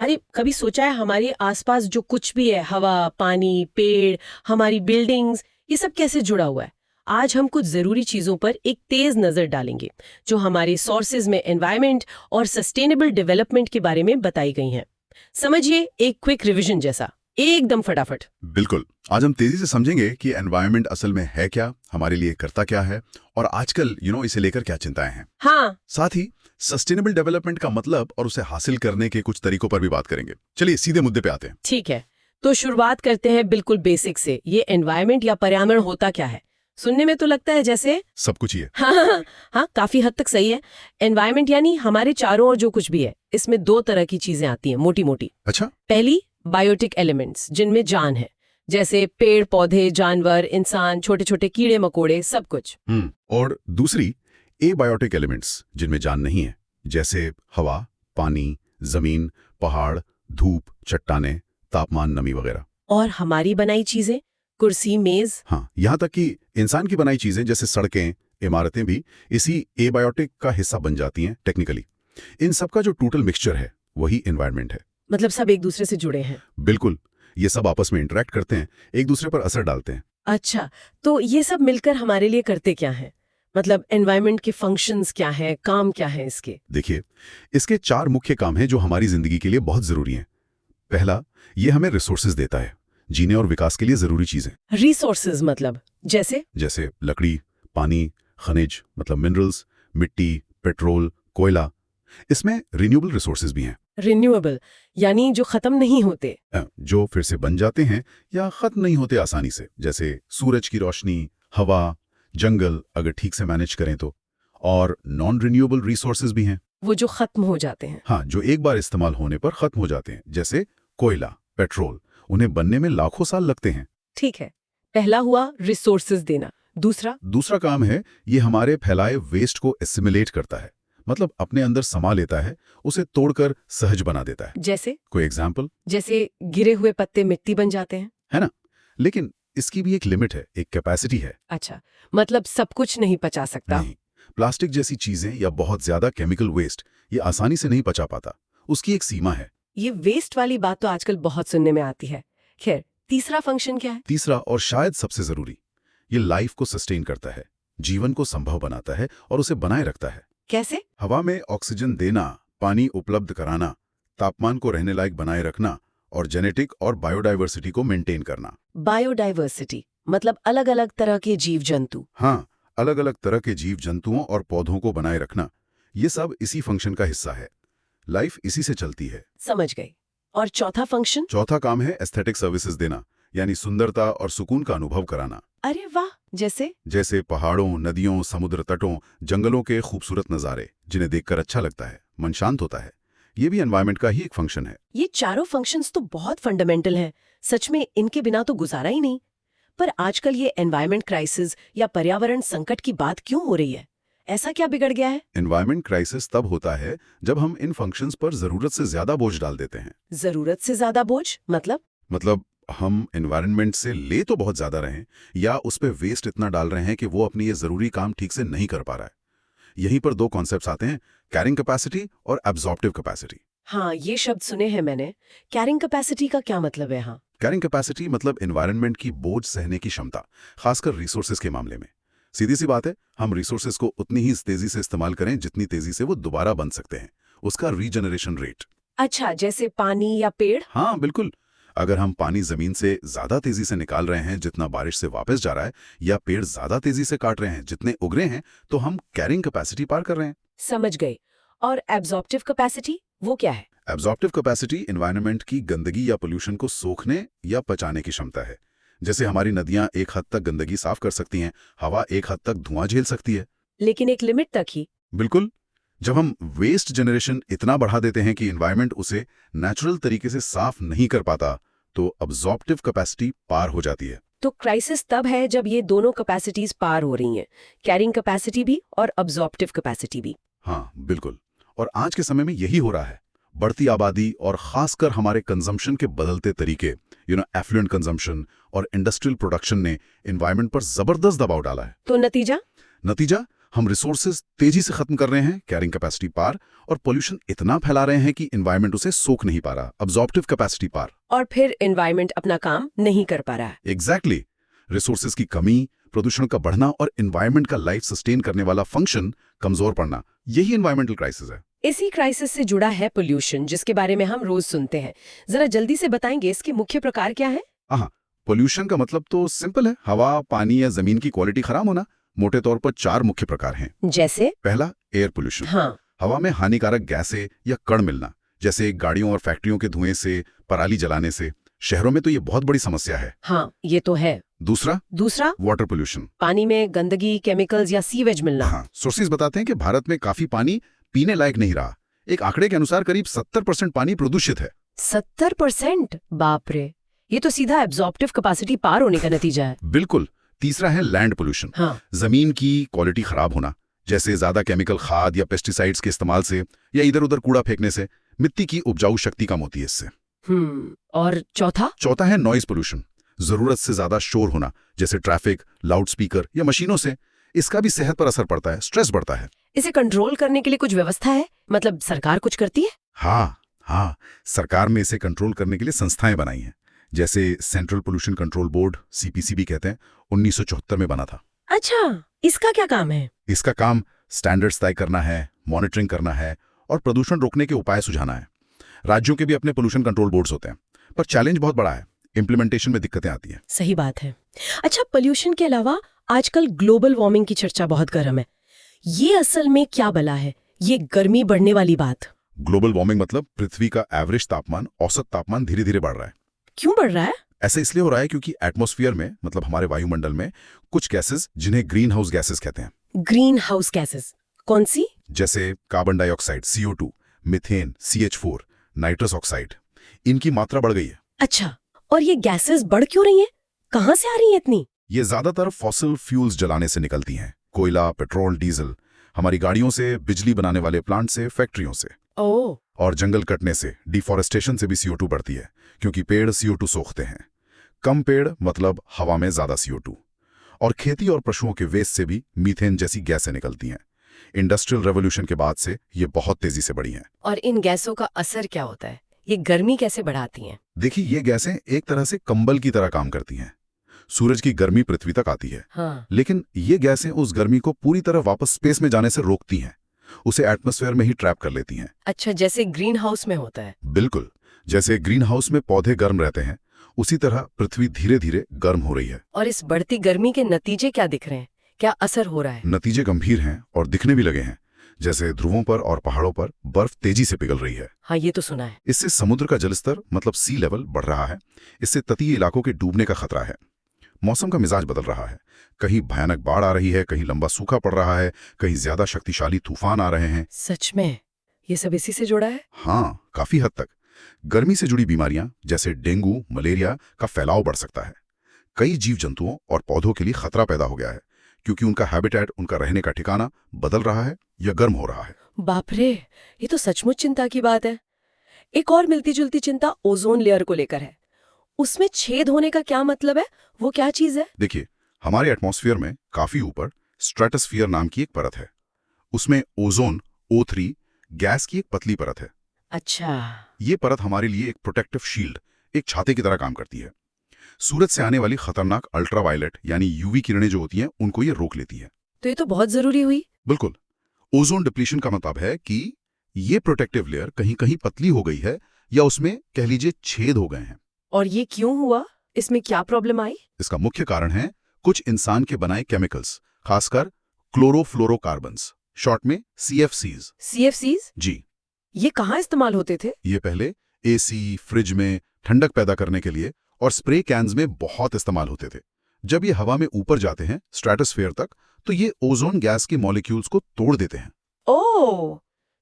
अरे कभी सोचा है हमारे आसपास जो कुछ भी है, हवा, पानी, पेड़, हमारी बिल्डिंग्स, ये सब कैसे जुड़ा हुआ है? आज हम कुछ जरूरी चीजों पर एक तेज नजर डालेंगे जो हमारे सोर्सेज में एनवायरनमेंट और सस्टेनेबल डेवलपमेंट के बारे में बताई गई हैं। समझिए, एक क्विक रिवीजन जैसा, एकदम फटाफट। बिल्कुल। आज हम तेजी से समझेंगे कि एनवायरनमेंट असल में है क्या, हमारे लिए करता क्या है और आजकल इसे लेकर क्या चिंताएं हैं। हाँ। साथ ही सस्टेनेबल डेवलपमेंट का मतलब और उसे हासिल करने के कुछ तरीकों पर भी बात करेंगे। चलिए सीधे मुद्दे पे आते हैं। ठीक है, तो शुरुआत करते हैं बिल्कुल बेसिक से। ये एनवायरनमेंट या पर्यावरण होता क्या है? सुनने में तो लगता है जैसे सब कुछ ही है। हाँ, काफी हद तक सही है। एनवायरनमेंट यानी हमारे चारों ओर जो कुछ भी है। इसमें दो तरह की चीजें आती हैं, मोटी मोटी। अच्छा। पहली, बायोटिक एलिमेंट्स, जिनमें जान है, जैसे पेड़ पौधे, जानवर, इंसान, छोटे छोटे कीड़े मकोड़े, सब कुछ। और दूसरी, एबायोटिक एलिमेंट्स, जिनमें जान नहीं है, जैसे हवा, पानी, जमीन, पहाड़, धूप, चट्टाने, तापमान, नमी वगैरह। और हमारी बनाई चीजें, कुर्सी, मेज। हाँ, यहाँ तक कि इंसान की बनाई चीजें जैसे सड़कें, इमारतें भी इसी एबायोटिक का हिस्सा बन जाती हैं टेक्निकली। इन सब का जो टोटल मिक्सचर है वही एनवायरनमेंट है। मतलब सब एक दूसरे से जुड़े हैं। बिल्कुल, ये सब आपस में इंटरेक्ट करते हैं, एक दूसरे पर असर डालते हैं। अच्छा, तो ये सब मिलकर हमारे लिए करते क्या है? मतलब एनवायरनमेंट के फंक्शंस क्या है, काम क्या है इसके? देखिए, इसके 4 मुख्य काम हैं जो हमारी जिंदगी के लिए बहुत जरूरी हैं। पहला, ये हमें रिसोर्सेज देता है, जीने और विकास के लिए जरूरी चीजें। रिसोर्सेज मतलब जैसे लकड़ी, पानी, खनिज मतलब मिनरल्स, मिट्टी, पेट्रोल, कोयला। इसमें रिन्यूएबल रिसोर्सेज भी हैं। रिन्यूएबल यानी जो खत्म नहीं होते। जो फिर से बन जाते हैं या खत्म नहीं होते आसानी से, जैसे सूरज की रोशनी, हवा, जंगल, अगर ठीक से मैनेज करें तो। और नॉन रिन्यूएबल रिसोर्सेज भी हैं। वो जो खत्म हो जाते हैं। हाँ, जो एक बार इस्तेमाल होने पर खत्म हो जाते हैं, जैसे कोयला, पेट्रोल। उन्हें बनने में लाखों साल लगते हैं। ठीक है, पहला हुआ रिसोर्सेज देना। दूसरा काम है, ये हमारे फैलाए वेस्ट को एसिमिलेट करता है, मतलब अपने अंदर समा लेता है, उसे तोड़कर सहज बना देता है। जैसे कोई एग्जाम्पल? जैसे गिरे हुए पत्ते मिट्टी बन जाते हैं, है ना? लेकिन इसकी भी एक लिमिट है, एक कैपेसिटी है। अच्छा, मतलब सब कुछ नहीं पचा सकता। नहीं, प्लास्टिक जैसी चीजें या बहुत ज्यादा केमिकल वेस्ट ये आसानी से नहीं पचा पाता, उसकी एक सीमा है। ये वेस्ट वाली बात तो आजकल बहुत सुनने में आती है। खैर, तीसरा फंक्शन क्या है? तीसरा और शायद सबसे जरूरी, ये लाइफ को सस्टेन करता है, जीवन को संभव बनाता है और उसे बनाए रखता है। कैसे? हवा में ऑक्सीजन देना, पानी उपलब्ध कराना, तापमान को रहने लायक बनाए रखना और जेनेटिक और बायोडायवर्सिटी को मेंटेन करना। बायोडाइवर्सिटी मतलब अलग अलग तरह के जीव जंतु। हाँ, अलग अलग तरह के जीव जंतुओं और पौधों को बनाए रखना, ये सब इसी फंक्शन का हिस्सा है। लाइफ इसी से चलती है। समझ गई। और चौथा फंक्शन? चौथा काम है एस्थेटिक सर्विसेज देना, यानी सुंदरता और सुकून का अनुभव कराना। अरे वाह, जैसे पहाड़ों, नदियों, समुद्र तटों, जंगलों के खूबसूरत नज़ारे, जिन्हें देखकर अच्छा लगता है, मन शांत होता है। ये भी एनवायरनमेंट का ही एक फंक्शन है। ये चारों फंक्शंस तो बहुत फंडामेंटल हैं। सच में इनके बिना तो गुजारा ही नहीं। पर आजकल ये एनवायरनमेंट क्राइसिस या पर्यावरण संकट की बात क्यों हो रही है? ऐसा क्या बिगड़ गया है? एनवायरनमेंट क्राइसिस तब होता है जब हम इन फंक्शंस पर जरूरत से ज्यादा बोझ डाल देते हैं। जरूरत से ज्यादा बोझ मतलब हम एनवायरनमेंट से ले तो बहुत ज्यादा रहे हैं, या उस पे वेस्ट इतना डाल रहे हैं कि वो अपनी ये जरूरी काम ठीक से नहीं कर पा रहा है। यहीं पर 2 कॉन्सेप्ट्स आते हैं, कैरिंग कैपेसिटी और एब्जॉर्प्टिव कैपेसिटी। हाँ, ये शब्द सुने हैं मैंने। कैरिंग कैपेसिटी का क्या मतलब है? हाँ, कैरिंग कैपेसिटी मतलब एनवायरनमेंट की बोझ सहने की क्षमता, खासकर रिसोर्सेज के मामले में। सीधी सी बात है, हम रिसोर्सेज को उतनी ही तेजी से इस्तेमाल करें जितनी तेजी से वो दोबारा बन सकते हैं, उसका रीजनरेशन रेट। अच्छा, जैसे पानी या पेड़। हाँ बिल्कुल, अगर हम पानी जमीन से ज्यादा तेजी से निकाल रहे हैं जितना बारिश से वापस जा रहा है, या पेड़ ज्यादा तेजी से काट रहे हैं जितने उग रहे हैं, तो हम कैरिंग कैपेसिटी पार कर रहे हैं। समझ गई। और एब्जॉर्प्टिव कैपेसिटी वो क्या है? एब्जॉर्प्टिव कैपेसिटी एनवायरनमेंट की गंदगी या पोल्यूशन को सोखने या पचाने की क्षमता है। जैसे हमारी नदियां एक हद तक गंदगी साफ कर सकती हैं, हवा एक हद तक धुआं झेल सकती है। लेकिन एक लिमिट तक ही। बिल्कुल। जब हम वेस्ट जनरेशन इतना बढ़ा देते हैं कि एनवायरनमेंट उसे नेचुरल तरीके से साफ नहीं कर पाता, तो एब्जॉर्प्टिव कैपेसिटी पार हो जाती है। तो क्राइसिस तब है जब ये दोनों कैपेसिटीज पार हो रही हैं, कैरिंग कैपेसिटी भी और एब्जॉर्प्टिव कैपेसिटी भी। हाँ बिल्कुल, और आज के समय में यही हो रहा है। बढ़ती आबादी और खासकर हमारे कंजम्पशन के बदलते तरीके, एफ्लुएंट कंजम्पशन और इंडस्ट्रियल प्रोडक्शन ने एनवायरनमेंट पर जबरदस्त दबाव डाला है। तो नतीजा? हम रिसोर्सेज तेजी से खत्म कर रहे हैं, कैरिंग कैपेसिटी पार, और पोल्यूशन इतना फैला रहे हैं कि एनवायरनमेंट उसे सोख नहीं पा रहा, अब्जॉर्प्टिव कैपेसिटी पार। और फिर एनवायरनमेंट अपना काम नहीं कर पा रहा है। एग्जैक्टली रिसोर्सेज की कमी, प्रदूषण का बढ़ना और एनवायरनमेंट का लाइफ सस्टेन करने वाला फंक्शन कमजोर पड़ना, यही एनवायरमेंटल क्राइसिस है। इसी क्राइसिस से जुड़ा है पोल्यूशन, जिसके बारे में हम रोज सुनते हैं। जरा जल्दी से बताएंगे इसके मुख्य प्रकार क्या है? हाँ, पोल्यूशन का मतलब तो सिंपल है, हवा, पानी या जमीन की क्वालिटी खराब होना। मोटे तौर पर 4 मुख्य प्रकार हैं। जैसे? पहला, एयर पोल्यूशन। हाँ। हवा में हानिकारक गैसें या कण मिलना, जैसे गाड़ियों और फैक्ट्रियों के धुएं से, पराली जलाने से। शहरों में तो ये बहुत बड़ी समस्या है। हाँ, ये तो है। दूसरा वाटर पोल्यूशन। पानी में गंदगी, केमिकल्स या सीवेज मिलना। हाँ, सोर्सेज बताते हैं कि भारत में काफी पानी पीने लायक नहीं रहा। एक आंकड़े के अनुसार करीब 70% पानी प्रदूषित है। 70%? बाप रे, ये तो सीधा एब्जॉर्प्टिव कैपेसिटी पार होने का नतीजा है। बिल्कुल। तीसरा है लैंड पोल्यूशन। हाँ। जमीन की क्वालिटी खराब होना, जैसे ज्यादा केमिकल खाद या पेस्टिसाइड्स के इस्तेमाल से या इधर उधर कूड़ा फेंकने से मिट्टी की उपजाऊ शक्ति कम होती है इससे। और चौथा है नॉइज पोल्यूशन। जरूरत से ज्यादा शोर होना, जैसे ट्रैफिक, लाउडस्पीकर या मशीनों से। इसका भी सेहत पर असर पड़ता है, स्ट्रेस बढ़ता है। इसे कंट्रोल करने के लिए कुछ व्यवस्था है? मतलब सरकार कुछ करती है? हाँ, सरकार ने इसे कंट्रोल करने के लिए संस्थाएं बनाई हैं, जैसे central pollution control board, CPC भी कहते हैं, 1974 में बना था। अच्छा, इसका क्या काम है? इसका काम स्टैंडर्ड्स तय करना है, मॉनिटरिंग करना है और प्रदूषण रोकने के उपाय सुझाना है। राज्यों के भी अपने पोल्यूशन कंट्रोल बोर्ड्स होते हैं, पर चैलेंज बहुत बड़ा है, इम्प्लीमेंटेशन में दिक्कतें आती हैं। सही बात है। अच्छा, पोल्यूशन के अलावा आजकल ग्लोबल वार्मिंग की चर्चा बहुत गर्म है। ये असल में क्या बला है, ये गर्मी बढ़ने वाली बात? ग्लोबल वार्मिंग मतलब पृथ्वी का एवरेज तापमान, औसत तापमान धीरे धीरे बढ़ रहा है। क्यों बढ़ रहा है? ऐसा इसलिए हो रहा है क्योंकि एटमॉस्फेयर में, मतलब हमारे वायुमंडल में, कुछ गैसेस जिन्हें ग्रीन हाउस गैसेस कहते हैं। ग्रीन हाउस गैसेस कौन सी? जैसे carbon dioxide CO2, methane CH4, nitrous oxide, इनकी मात्रा बढ़ गई है। अच्छा, और ये गैसेस बढ़ क्यों रही हैं? कहां से आ रही हैं इतनी? ये ज्यादातर फॉसिल फ्यूल्स जलाने से निकलती हैं, कोयला, पेट्रोल, डीजल, हमारी गाड़ियों से, बिजली बनाने वाले प्लांट से, फैक्ट्रियों से। और जंगल कटने से, डिफॉरेस्टेशन से भी CO2 बढ़ती है, क्योंकि पेड़ CO2 सोखते हैं। कम पेड़ मतलब हवा में ज्यादा CO2। और खेती और पशुओं के वेस्ट से भी मीथेन जैसी गैसें निकलती हैं। इंडस्ट्रियल रेवोल्यूशन के बाद से ये बहुत तेजी से बढ़ी हैं। और इन गैसों का असर क्या होता है? ये गर्मी कैसे बढ़ाती हैं? देखिए, ये गैसें एक तरह से कंबल की तरह काम करती हैं। सूरज की गर्मी पृथ्वी तक आती है। हाँ। लेकिन ये गैसें उस गर्मी को पूरी तरह वापस स्पेस में जाने से रोकती हैं, उसे एटमॉस्फेयर में ही ट्रैप कर लेती हैं। अच्छा, जैसे ग्रीन हाउस में होता है? बिल्कुल। जैसे ग्रीन हाउस में पौधे गर्म रहते हैं, उसी तरह पृथ्वी धीरे धीरे गर्म हो रही है। और इस बढ़ती गर्मी के नतीजे क्या दिख रहे हैं? क्या असर हो रहा है? नतीजे गंभीर हैं और दिखने भी लगे हैं। जैसे ध्रुवों पर और पहाड़ों पर बर्फ तेजी से पिघल रही है। हाँ, ये तो सुना है। इससे समुद्र का जलस्तर, मतलब सी लेवल, बढ़ रहा है। इससे तटीय इलाकों के डूबने का खतरा है। मौसम का मिजाज बदल रहा है, कहीं भयानक बाढ़ आ रही है, कहीं लंबा सूखा पड़ रहा है, कहीं ज्यादा शक्तिशाली तूफान आ रहे हैं। सच में? ये सब इसी से जुड़ा है? हाँ, काफी हद तक। गर्मी से जुड़ी बीमारियां जैसे डेंगू, मलेरिया का फैलाव बढ़ सकता है। कई जीव जंतुओं और पौधों के लिए खतरा पैदा हो गया है, क्योंकि उनका हैबिटेट, उनका रहने का ठिकाना बदल रहा है या गर्म हो रहा है। बाप रे, ये तो सचमुच चिंता की बात है। एक और मिलती जुलती चिंता ओजोन लेयर को लेकर है। उसमें छेद होने का क्या मतलब है? वो क्या चीज है? देखिए, हमारे एटमॉस्फेयर में काफी ऊपर स्ट्रेटोस्फीयर नाम की एक परत है। उसमें ओजोन O3 गैस की एक पतली परत है। अच्छा। ये परत हमारे लिए एक प्रोटेक्टिव शील्ड, एक छाते की तरह काम करती है। सूरज से आने वाली खतरनाक अल्ट्रावायलेट यानी UV किरणें जो होती हैं, उनको ये रोक लेती है। तो ये तो बहुत जरूरी हुई। बिल्कुल। ओजोन डिप्लीशन का मतलब है कि ये प्रोटेक्टिव लेयर कहीं कहीं पतली हो गई है, या उसमें कह लीजिए छेद हो गए हैं। और ये क्यों हुआ? इसमें क्या प्रॉब्लम आई? इसका मुख्य कारण है कुछ इंसान के बनाए केमिकल्स, खासकर क्लोरोफ्लोरोकार्बन्स, शॉर्ट में CFCs। CFCs? जी। ये कहाँ इस्तेमाल होते थे? ये पहले AC, फ्रिज में ठंडक पैदा करने के लिए और स्प्रे कैन्स में बहुत इस्तेमाल होते थे। जब ये हवा में ऊपर जाते हैं स्ट्रेटोस्फेयर तक, तो ये ओजोन गैस के मॉलिक्यूल्स को तोड़ देते हैं। ओह,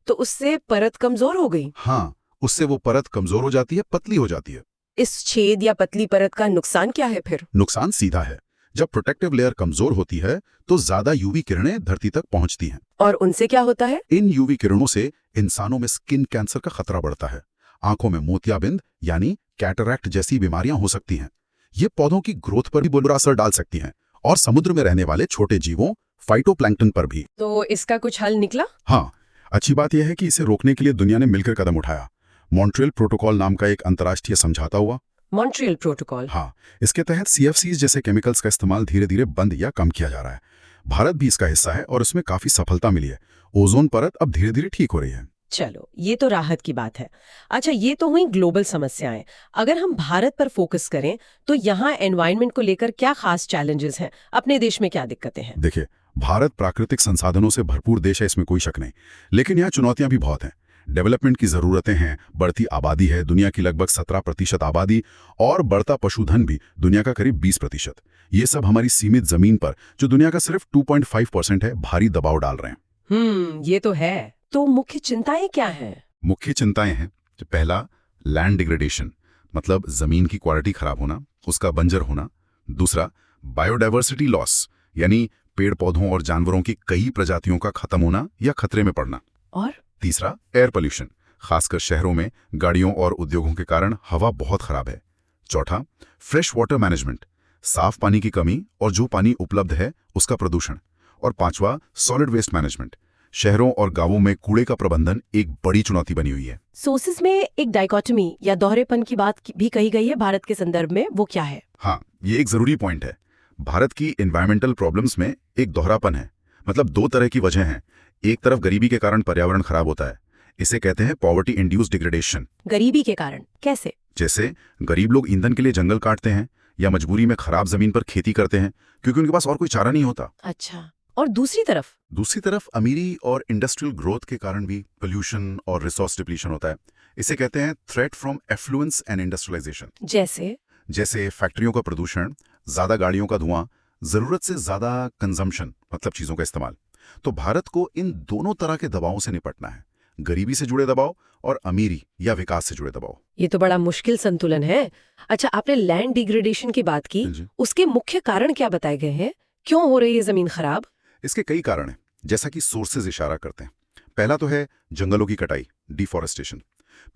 तो उससे परत कमजोर हो गई? हाँ, उससे वो परत कमजोर हो जाती है, पतली हो जाती है। इस छेद या पतली परत का नुकसान क्या है फिर? नुकसान सीधा है। जब प्रोटेक्टिव लेयर कमजोर होती है तो ज्यादा UV किरणें धरती तक पहुंचती हैं। और उनसे क्या होता है? इन UV किरणों से इंसानों में स्किन कैंसर का खतरा बढ़ता है। आंखों में मोतियाबिंद यानी कैटरैक्ट जैसी बीमारियां हो सकती हैं। ये पौधों की ग्रोथ पर भी बुरा असर डाल सकती हैं और समुद्र में रहने वाले छोटे जीवों, फाइटोप्लैंक्टन पर भी। तो इसका कुछ हल निकला? हाँ, अच्छी बात यह है कि इसे रोकने के लिए दुनिया ने मिलकर कदम उठाया। मॉन्ट्रियल प्रोटोकॉल नाम का एक अंतर्राष्ट्रीय समझौता हुआ। Montreal protocol. हाँ, इसके तहत CFCs जैसे केमिकल्स का इस्तेमाल धीरे धीरे बंद या कम किया जा रहा है। भारत भी इसका हिस्सा है और उसमें काफी सफलता मिली है। ओजोन परत अब धीरे धीरे ठीक हो रही है। चलो, ये तो राहत की बात है। अच्छा, ये तो हुई ग्लोबल समस्याएं। अगर हम भारत पर फोकस करें तो यहाँ एनवायरनमेंट को लेकर क्या खास चैलेंजेस हैं? अपने देश में क्या दिक्कतें हैं? देखिए, भारत प्राकृतिक संसाधनों से भरपूर देश है, इसमें कोई शक नहीं। लेकिन यहाँ चुनौतियां भी बहुत हैं। डेवलपमेंट की जरूरतें हैं, बढ़ती आबादी है, दुनिया की लगभग 17% आबादी, और बढ़ता पशुधन भी दुनिया का करीब 20%। ये सब हमारी सीमित जमीन पर, जो दुनिया का सिर्फ 2.5% है, भारी दबाव डाल रहे हैं। ये तो है। तो मुख्य चिंताएं क्या हैं? मुख्य चिंताएं हैं, पहला, लैंड डिग्रेडेशन, मतलब जमीन की क्वालिटी खराब होना, उसका बंजर होना। दूसरा, बायोडाइवर्सिटी लॉस, यानी पेड़ पौधों और जानवरों की कई प्रजातियों का खत्म होना या खतरे में पड़ना। और तीसरा, एयर पोल्यूशन, खासकर शहरों में गाड़ियों और उद्योगों के कारण हवा बहुत खराब है। चौथा, फ्रेश वाटर मैनेजमेंट, साफ पानी की कमी और जो पानी उपलब्ध है उसका प्रदूषण। और पांचवा, सॉलिड वेस्ट मैनेजमेंट, शहरों और गांवों में कूड़े का प्रबंधन एक बड़ी चुनौती बनी हुई है। सोर्सेस में एक डाइकोटमी या दोहरेपन की बात भी कही गई है भारत के संदर्भ में, वो क्या है? हाँ, ये एक जरूरी पॉइंट है। भारत की एनवायरमेंटल प्रॉब्लम्स में एक दोहरापन है, मतलब दो तरह की वजह हैं। एक तरफ गरीबी के कारण पर्यावरण खराब होता है, इसे कहते हैं पॉवर्टी इंड्यूस्ड डिग्रेडेशन। गरीबी के कारण कैसे? जैसे गरीब लोग ईंधन के लिए जंगल काटते हैं या मजबूरी में खराब जमीन पर खेती करते हैं क्योंकि उनके पास और कोई चारा नहीं होता। अच्छा, और दूसरी तरफ अमीरी और इंडस्ट्रियल ग्रोथ के कारण भी पोल्यूशन और रिसोर्स डिप्लीशन होता है। इसे कहते हैं threat from affluence and industrialisation. जैसे फैक्ट्रियों का प्रदूषण, ज्यादा गाड़ियों का धुआं, जरूरत से ज्यादा कंजम्पशन, मतलब चीजों का इस्तेमाल। तो भारत को इन दोनों तरह के दबावों से निपटना है, गरीबी से जुड़े दबाव और अमीरी या विकास से जुड़े दबाव। ये तो बड़ा मुश्किल संतुलन है। अच्छा, आपने लैंड डिग्रेडेशन की बात की, उसके मुख्य कारण क्या बताए गए हैं? क्यों हो रही है जमीन खराब? इसके कई कारण हैं, जैसा कि सोर्सेज इशारा करते हैं। पहला तो है जंगलों की कटाई, डिफॉरेस्टेशन।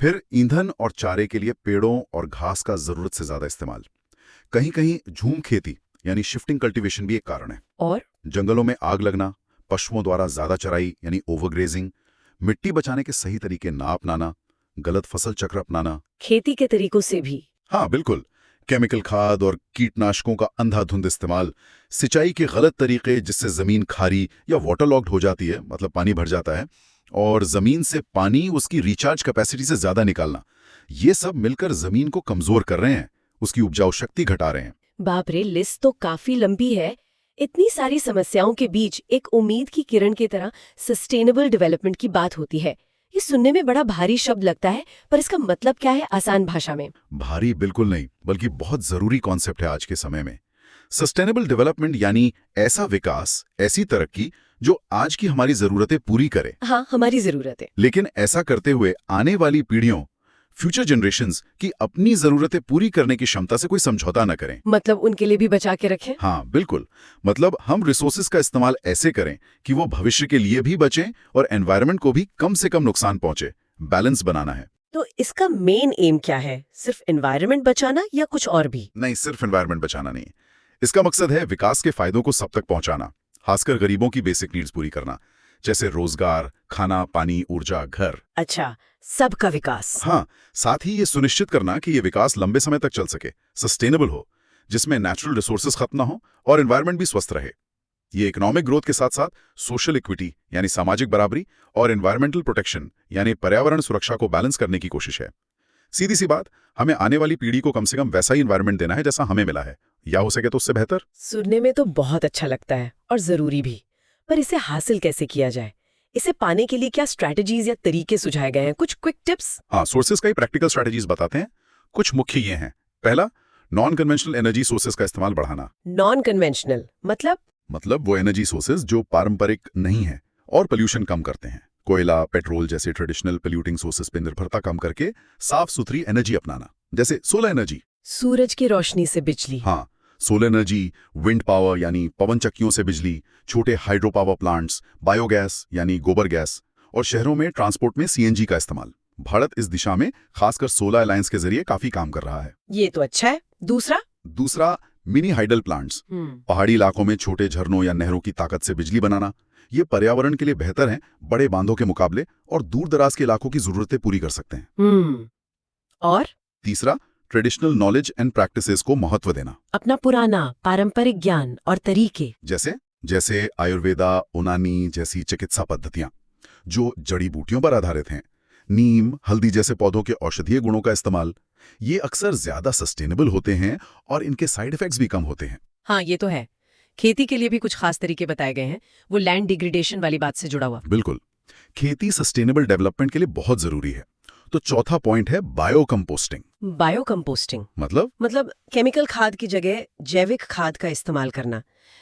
फिर ईंधन और चारे के लिए पेड़ों और घास का जरूरत से ज्यादा इस्तेमाल। कहीं कहीं झूम खेती यानी शिफ्टिंग कल्टीवेशन भी एक कारण है। और जंगलों में आग लगना, पशुओं द्वारा ज्यादा चराई यानी ओवरग्रेजिंग, मिट्टी बचाने के सही तरीके ना अपनाना, गलत फसल चक्र अपनाना। खेती के तरीकों से भी? हाँ बिल्कुल, केमिकल खाद और कीटनाशकों का अंधाधुंध इस्तेमाल, सिंचाई के गलत तरीके जिससे जमीन खारी या वाटरलॉक्ड हो जाती है, मतलब पानी भर जाता है, और जमीन से पानी उसकी रिचार्ज कैपेसिटी से ज्यादा निकालना, ये सब मिलकर जमीन को कमजोर कर रहे हैं, उसकी उपजाऊ शक्ति घटा रहे हैं। बाप रे, लिस्ट तो काफी लंबी है। इतनी सारी समस्याओं के बीच एक उम्मीद की किरण की तरह सस्टेनेबल डेवलपमेंट की बात होती है। ये सुनने में बड़ा भारी शब्द लगता है, पर इसका मतलब क्या है आसान भाषा में? भारी बिल्कुल नहीं, बल्कि बहुत जरूरी कॉन्सेप्ट है आज के समय में। सस्टेनेबल डेवलपमेंट यानी ऐसा विकास, ऐसी तरक्की जो आज की हमारी जरूरतें पूरी करे। हाँ, हमारी जरूरतें। लेकिन ऐसा करते हुए आने वाली पीढ़ियों, फ्यूचर जनरेशंस की अपनी जरूरतें पूरी करने की क्षमता से कोई समझौता न करें। मतलब उनके लिए भी बचा के रखें? हाँ बिल्कुल, मतलब हम रिसोर्सेज का इस्तेमाल ऐसे करें कि वो भविष्य के लिए भी बचें और एनवायरनमेंट को भी कम से कम नुकसान पहुंचे। बैलेंस बनाना है। तो इसका मेन एम क्या है? सिर्फ एनवायरनमेंट बचाना या कुछ और भी? नहीं, सिर्फ एनवायरनमेंट बचाना नहीं। इसका मकसद है विकास के फायदों को सब तक पहुंचाना, खासकर गरीबों की बेसिक नीड्स पूरी करना, जैसे रोजगार, खाना, पानी, ऊर्जा, घर। अच्छा, सबका विकास। हाँ, साथ ही ये सुनिश्चित करना कि ये विकास लंबे समय तक चल सके, सस्टेनेबल हो, जिसमें नेचुरल रिसोर्सेज खत्म ना हो और एनवायरनमेंट भी स्वस्थ रहे। ये इकोनॉमिक ग्रोथ के साथ साथ सोशल इक्विटी यानी सामाजिक बराबरी और एनवायरमेंटल प्रोटेक्शन यानी पर्यावरण सुरक्षा को बैलेंस करने की कोशिश है। सीधी सी बात, हमें आने वाली पीढ़ी को कम से कम वैसा ही एनवायरनमेंट देना है जैसा हमें मिला है, या हो सके तो उससे बेहतर। सुनने में तो बहुत अच्छा लगता है और जरूरी भी, पर इसे हासिल कैसे किया जाए? इसे पाने के लिए क्या स्ट्रैटेजीज या तरीके सुझाए गए हैं? कुछ क्विक टिप्स? हाँ, सोर्सेज का ही प्रैक्टिकल स्ट्रैटेजीज बताते हैं। कुछ मुख्य ये हैं। पहला, नॉन कन्वेंशनल एनर्जी सोर्सेज का इस्तेमाल बढ़ाना। नॉन कन्वेंशनल मतलब वो एनर्जी सोर्सेज जो पारंपरिक नहीं है और पोल्यूशन कम करते हैं। कोयला, पेट्रोल जैसे ट्रेडिशनल पोल्यूटिंग सोर्सेज पर निर्भरता कम करके साफ सुथरी एनर्जी अपनाना, जैसे सोलर एनर्जी, सूरज की रोशनी से बिजली। हाँ, सोलर एनर्जी, विंड पावर यानी पवन चक्कियों से बिजली, छोटे हाइड्रो पावर प्लांट्स, बायोगैस यानी गोबर गैस, और शहरों में ट्रांसपोर्ट में CNG का इस्तेमाल। भारत इस दिशा में खासकर सोलर अलायंस के जरिए काफी काम कर रहा है। ये तो अच्छा है। दूसरा, मिनी हाइडल प्लांट्स, पहाड़ी इलाकों में छोटे झरनों या नहरों की ताकत से बिजली बनाना, ये पर्यावरण के लिए बेहतर है बड़े बांधों के मुकाबले और दूर दराज के इलाकों की जरूरतें पूरी कर सकते हैं। और तीसरा, ट्रेडिशनल नॉलेज एंड प्रैक्टिसेस को महत्व देना। अपना पुराना पारंपरिक ज्ञान और तरीके, जैसे आयुर्वेदा, उनानी जैसी चिकित्सा पद्धतियां जो जड़ी बूटियों पर आधारित हैं, नीम, हल्दी जैसे पौधों के औषधीय गुणों का इस्तेमाल, ये अक्सर ज्यादा सस्टेनेबल होते हैं और इनके साइड इफेक्ट्स भी कम होते हैं। हाँ, ये तो है। खेती के लिए भी कुछ खास तरीके बताए गए हैं, वो लैंड डिग्रेडेशन वाली बात से जुड़ा हुआ। बिल्कुल, खेती सस्टेनेबल डेवलपमेंट के लिए बहुत जरूरी है। तो चौथा पॉइंट है बायो कंपोस्टिंग। बायो कंपोस्टिंग मतलब केमिकल खाद की जगह जैविक खाद का इस्तेमाल करना,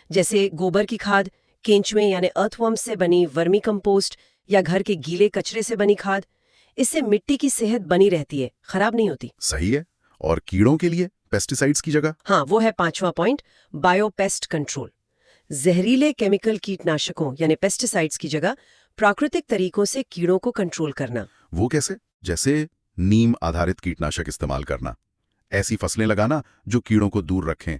जैसे गोबर की खाद, केंचुए यानी अर्थवर्म से बनी वर्मी कंपोस्ट या घर के गीले कचरे से बनी खाद। इससे मिट्टी की सेहत बनी रहती है, खराब नहीं होती। सही है। और कीड़ों के लिए पेस्टिसाइड्स की जगह? हाँ, वो है पांचवा पॉइंट, बायोपेस्ट कंट्रोल। जहरीले केमिकल कीटनाशकों यानी पेस्टिसाइड्स की जगह प्राकृतिक तरीकों से कीड़ों को कंट्रोल करना। वो कैसे? जैसे नीम आधारित कीटनाशक इस्तेमाल करना, ऐसी फसलें लगाना जो कीड़ों को दूर रखें,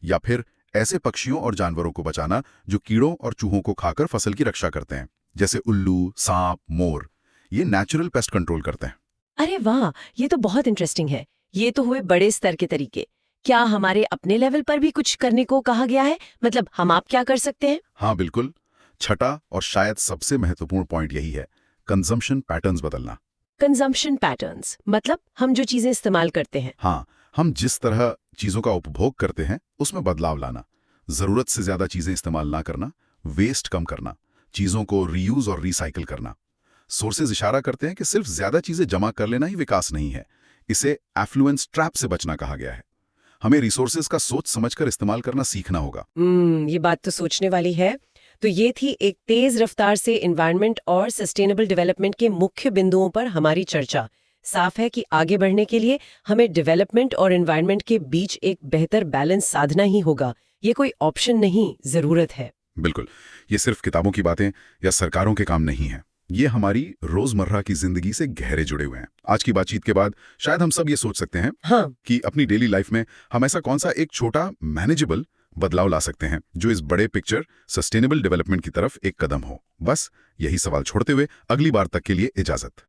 या फिर ऐसे पक्षियों और जानवरों को बचाना जो कीड़ों और चूहों को खाकर फसल की रक्षा करते हैं, जैसे उल्लू, सांप, मोर। ये नेचुरल पेस्ट कंट्रोल करते हैं। अरे वाह, ये तो बहुत इंटरेस्टिंग है। ये तो हुए बड़े स्तर के तरीके। क्या हमारे अपने लेवल पर भी कुछ करने को कहा गया है? मतलब हम आप क्या कर सकते हैं? हाँ बिल्कुल। छठा और शायद सबसे महत्वपूर्ण पॉइंट यही है, कंजम्पशन पैटर्न्स बदलना। कंजम्पशन पैटर्न्स मतलब हम जो चीजें इस्तेमाल करते हैं। हाँ, हम जिस तरह चीजों का उपभोग करते हैं उसमें बदलाव लाना, जरूरत से ज्यादा चीजें इस्तेमाल ना करना, वेस्ट कम करना, चीजों को रीयूज और रिसाइकिल करना। सोर्सेज इशारा करते हैं कि सिर्फ ज्यादा चीजें जमा कर लेना ही विकास नहीं है। इसे एफ्लुएंस ट्रैप से बचना कहा गया है। हमें रिसोर्सेज का सोच समझकर इस्तेमाल करना सीखना होगा। ये बात तो सोचने वाली है। तो ये थी एक तेज रफ्तार से एनवायरनमेंट और सस्टेनेबल डेवलपमेंट के मुख्य बिंदुओं पर हमारी चर्चा। साफ है कि आगे बढ़ने के लिए हमें डेवलपमेंट और एनवायरनमेंट के बीच एक बेहतर बैलेंस साधना ही होगा। ये कोई ऑप्शन नहीं, जरूरत है। बिल्कुल, ये सिर्फ किताबों की बातें या सरकारों के काम नहीं है। ये हमारी रोजमर्रा की जिंदगी से गहरे जुड़े हुए हैं। आज की बातचीत के बाद शायद हम सब ये सोच सकते हैं कि अपनी डेली लाइफ में हम ऐसा कौन सा एक छोटा मैनेजेबल बदलाव ला सकते हैं जो इस बड़े पिक्चर सस्टेनेबल डेवलपमेंट की तरफ एक कदम हो। बस यही सवाल छोड़ते हुए अगली बार तक के लिए इजाजत।